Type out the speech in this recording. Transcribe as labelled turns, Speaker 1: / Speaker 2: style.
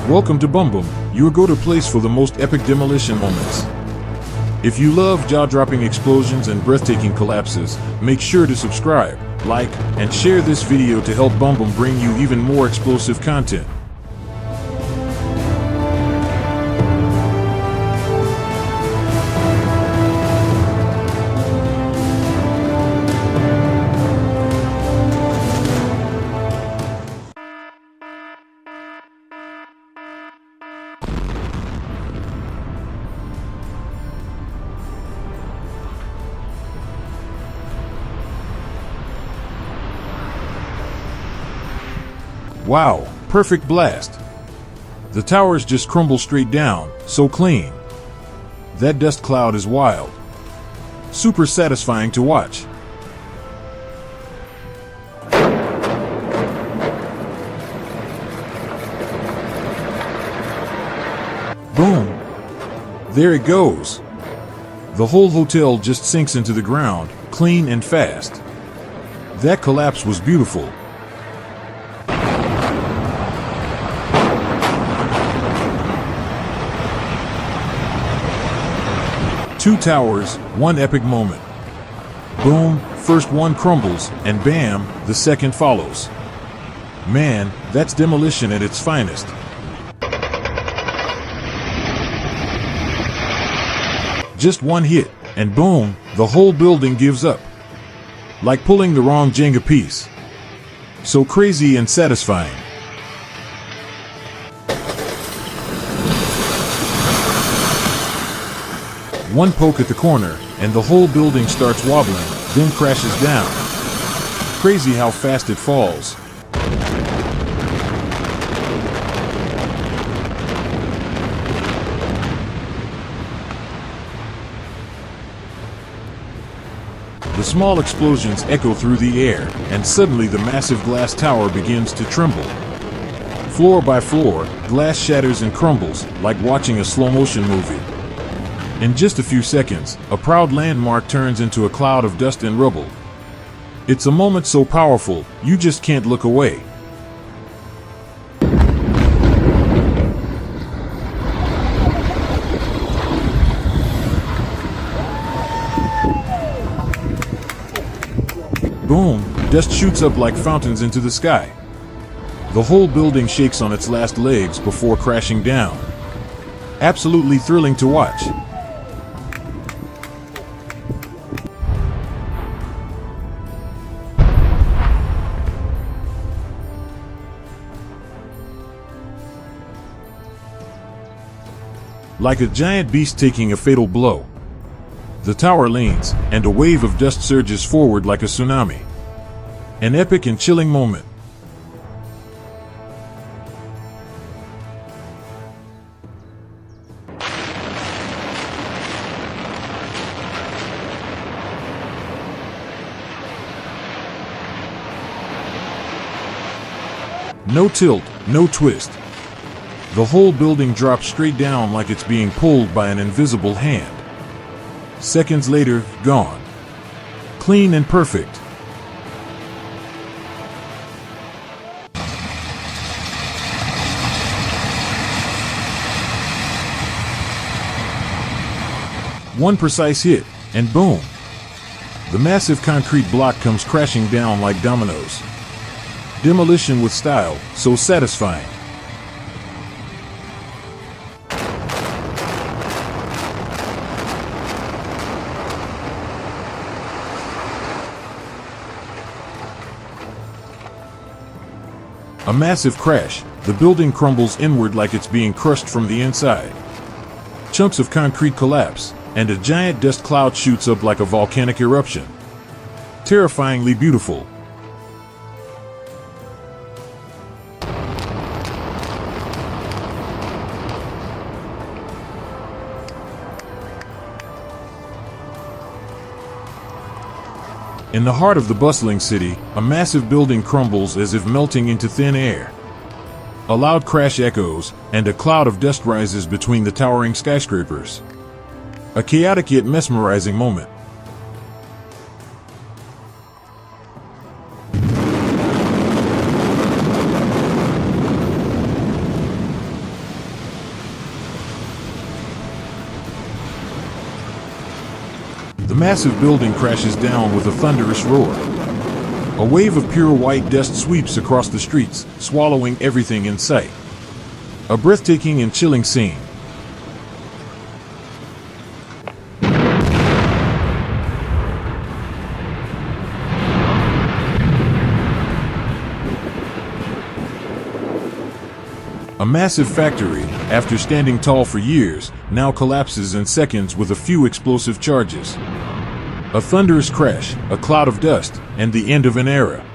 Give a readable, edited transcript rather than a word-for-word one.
Speaker 1: Welcome to Boom Boom, your go-to place for the most epic demolition moments. If you love jaw-dropping explosions and breathtaking collapses, make sure to subscribe, like, and share this video to help Boom Boom bring you even more explosive content. Wow, perfect blast. The towers just crumble straight down, so clean. That dust cloud is wild. Super satisfying to watch. Boom! There it goes. The whole hotel just sinks into the ground, clean and fast. That collapse was beautiful. Two towers, one epic moment. Boom, first one crumbles, and bam, the second follows. Man, that's demolition at its finest. Just one hit, and boom, the whole building gives up. Like pulling the wrong Jenga piece. So crazy and satisfying. One poke at the corner, and the whole building starts wobbling, then crashes down. Crazy how fast it falls. The small explosions echo through the air, and suddenly the massive glass tower begins to tremble. Floor by floor, glass shatters and crumbles, like watching a slow-motion movie. In just a few seconds, a proud landmark turns into a cloud of dust and rubble. It's a moment so powerful, you just can't look away. Boom! Dust shoots up like fountains into the sky. The whole building shakes on its last legs before crashing down. Absolutely thrilling to watch. Like a giant beast taking a fatal blow. The tower leans, and a wave of dust surges forward like a tsunami. An epic and chilling moment. No tilt, no twist. The whole building drops straight down like it's being pulled by an invisible hand. Seconds later, gone. Clean and perfect. One precise hit, and boom! The massive concrete block comes crashing down like dominoes. Demolition with style, so satisfying. A massive crash, the building crumbles inward like it's being crushed from the inside. Chunks of concrete collapse, and a giant dust cloud shoots up like a volcanic eruption. Terrifyingly beautiful. In the heart of the bustling city, a massive building crumbles as if melting into thin air. A loud crash echoes, and a cloud of dust rises between the towering skyscrapers. A chaotic yet mesmerizing moment. The massive building crashes down with a thunderous roar. A wave of pure white dust sweeps across the streets, swallowing everything in sight. A breathtaking and chilling scene. A massive factory, after standing tall for years, now collapses in seconds with a few explosive charges. A thunderous crash, a cloud of dust, and the end of an era.